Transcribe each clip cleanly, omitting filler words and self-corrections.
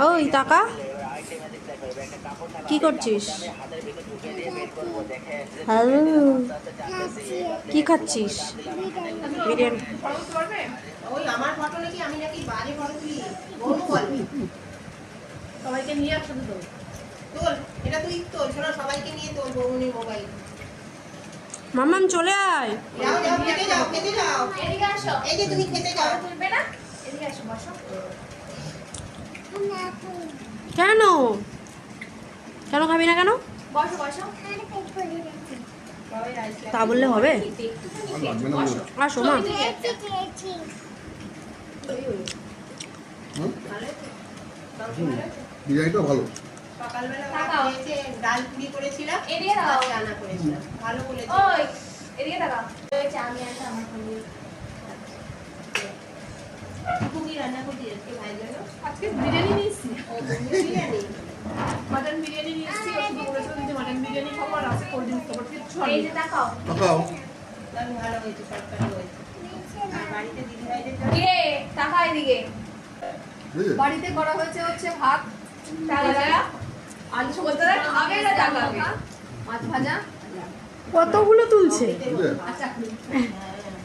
ওই টাকা কি করছিস? হ্যালো, কি খাচ্ছিস? বিরিয়ানি। ওই আমার ফটো নাকি আমি নাকি বাজে ফটো তুলি বড় বলবি সবাইকে নিয়ে একসাথে তোল এটা তুই তোল শোনো সবাইকে নিয়ে তোল বউনির মোবাইল মাম্মাম চলে আয়। যাও যাও খেতে যাও এদিকে আসো। এই যে তুমি খেতে যাও তুলবে না? এদিকে আসো, বসো। কেন কেন খাবি না কেন? বসো, বসো। সবাই রাইস তা বললে হবে? বসো। আসো মা। বিরিয়ানিটা ভালো। সকালবেলা তাকাও। খেয়েছে ডাল পুরি করেছিলাম এদিকে তাকাও। রান্না করেছিলাম ভালো বলেছে ওই, এদিকে তাকাও। হয়েছে, আমি আসি আমার সঙ্গে। তুমি রান্না করতে আজকে ভাই গেল আজকে বিরিয়ানি নিয়েছি, ও বিরিয়ানি মাটন বিরিয়ানি নিয়েছি। শুধু বলেছিল যে মাটন বিরিয়ানি খাবো আর আছে কোল্ড ড্রিঙ্কস খাবো, কিচ্ছু এই আনি যে তাকাও। তাকাও। তাহলে ভালো হয়েছে সরকারি হয়েছে আর বাড়িতে দিদি ভাইদের জন্য কিরে, তাকা এদিকে। বুঝলে? বাড়িতে করা হয়েছে হচ্ছে ভাত, তাকা, তাকা। আলু বলতে খাবে না টাকাবে, মাছ ভাজা কতগুলো তুলছে? বুঝলে? আর চাটনি।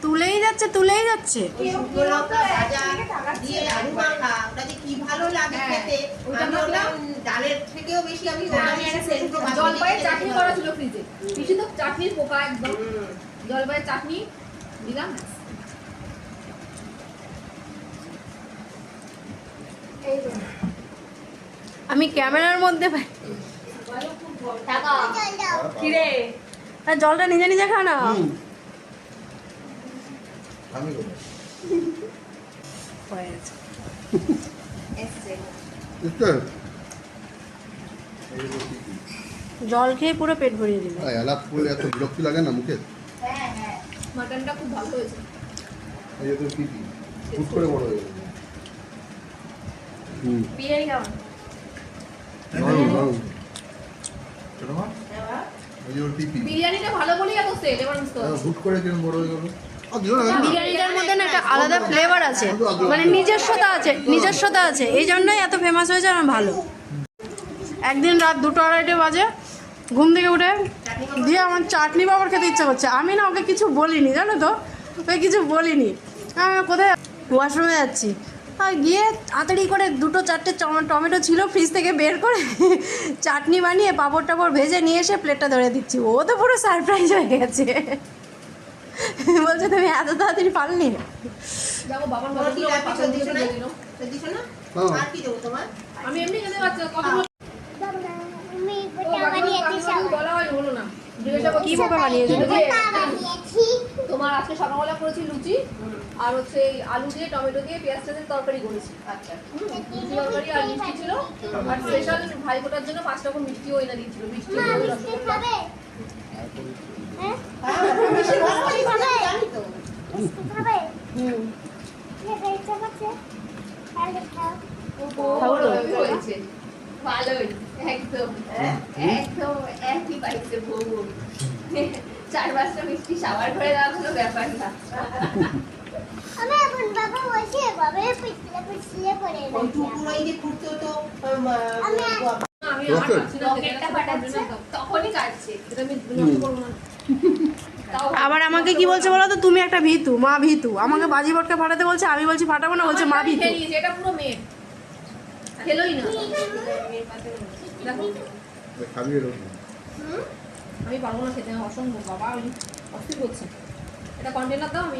তুলেই যাচ্ছে। ওই শুকনো লঙ্কা ভাজা দিয়ে আলু মাখা ওটা যে কি ভালো লাগে হ্যাঁ, খেতে ওইটা আমি ওটা মাখলাম। ডালের থেকেও বেশি আমি ওটা আমি একটা শুকনো শুকনো ভাজা জলপাইয়ের দিয়ে চাটনি খেতে করা পারি। ছিল ফ্রিজে, বেশি তো চাটনির পোকা একদম। হুম। জলপাইয়ের চাটনি দিলাম। এই যে, আমি ক্যামেরার মধ্যে তাকাও। কিরে, আর জলটা নিজে নিজে খা না। হুম। আমি করবো। এসছে। বুঝতে? জল খেয়ে পুরো পেট ভরিয়ে দিল। আর আলাপ করলে এত বিরক্তি লাগে না মুখে? হ্যাঁ, হ্যাঁ। মাটনটা খুব ভালো হয়েছে। এই যে তোর পিপি ফুট করে বড় হয়ে গেল। হুম। বিরিয়ানি কেমন? দারুণ, দারুণ। হ্যাঁ, এই যে ওর পিপি বিরিয়ানিটা ভালো বলেই এত সেল এবার বুঝতে পারছি। ফুট করে কিরম বড় হয়ে গেল। দিও না, বিরিয়ানিটার মধ্যে না একটা আলাদা ফ্লেভার আছে, মানে নিজস্বতা আছে, এই জন্যই এত ফেমাস হয়েছে। আমার ভালো। একদিন রাত 2-2:30 বাজে ঘুম থেকে উঠে দিয়ে আমার চাটনি বাবার খেতে ইচ্ছা করছে। আমি না ওকে কিছু বলিনি, জানো তো, ওকে কিছু বলিনি। আমি কোথায় ওয়াশরুমে যাচ্ছি, আর গিয়ে তাড়াতাড়ি করে 2-4টে টমেটো ছিল ফ্রিজ থেকে বের করে চাটনি বানিয়ে পাঁপড় টাপড় ভেজে নিয়ে এসে প্লেটটা ধরে দিচ্ছি। ও তো পুরো সারপ্রাইজ হয়ে গেছে, বলছে তুমি এত তাড়াতাড়ি পারলি? দেখো বাবার তোমার কি মতো লাগবে পাশে সত্যি বসে শোনা দিয়ে দিল। সত্যি শোনা হ্যাঁ। আর কি দেবো তোমার আমি এমনি খেতে পারছি না, কথা বল- আমি ও কাকিমাকে বলা হয় হলো না। জিজ্ঞাসা করছি, কীভাবে বানিয়েছো? তোমার আজকে সকালবেলা করেছি লুচি আর হচ্ছে এই আলু দিয়ে টমেটো দিয়ে পেঁয়াজ টেঁয়াজের তরকারি করেছি। আচ্ছা লুচি তরকারি আর মিষ্টি ছিল। আর স্পেশাল ভাইফোঁটার জন্য 5 রকম মিষ্টিও এনে দিয়েছিল। মিষ্টি দই, রসগোল্লা। বেশি ভালো লাগে না, জানি তো খাবো তো। হয়েছে। ভালোই, একদম। একদম একই পাইছে বউ। 4-5টা মিষ্টি সাবার করে দেওয়া কোনো ব্যাপার না। আমি এখন বাবা বসে বাবা পিছলে পড়ে ওই টুকুর ওই যে খুঁড়তো তো আমি আমার খাচ্ছি না, রকেটটা ফাটাচ্ছে, তখনই কাটছে। এটা আমি নষ্ট করবো না। তাও আবার আমাকে কি বলছে বলো তো, তুমি একটা ভীতু, মা ভীতু। আমাকে বাজি ভটকা ফাটাতে বলছে, আমি বলছি ফাটাবো না, বলছে মা ভীতু। খেয়ে নিয়েছে, এটা পুরো মেয়ে খেলোই না। দেখো খাবি এরকম। আমি পারবো না খেতে, অসম্ভব বাবা, আমি অস্থির করছে। এটা কন্টেনার দাও, আমি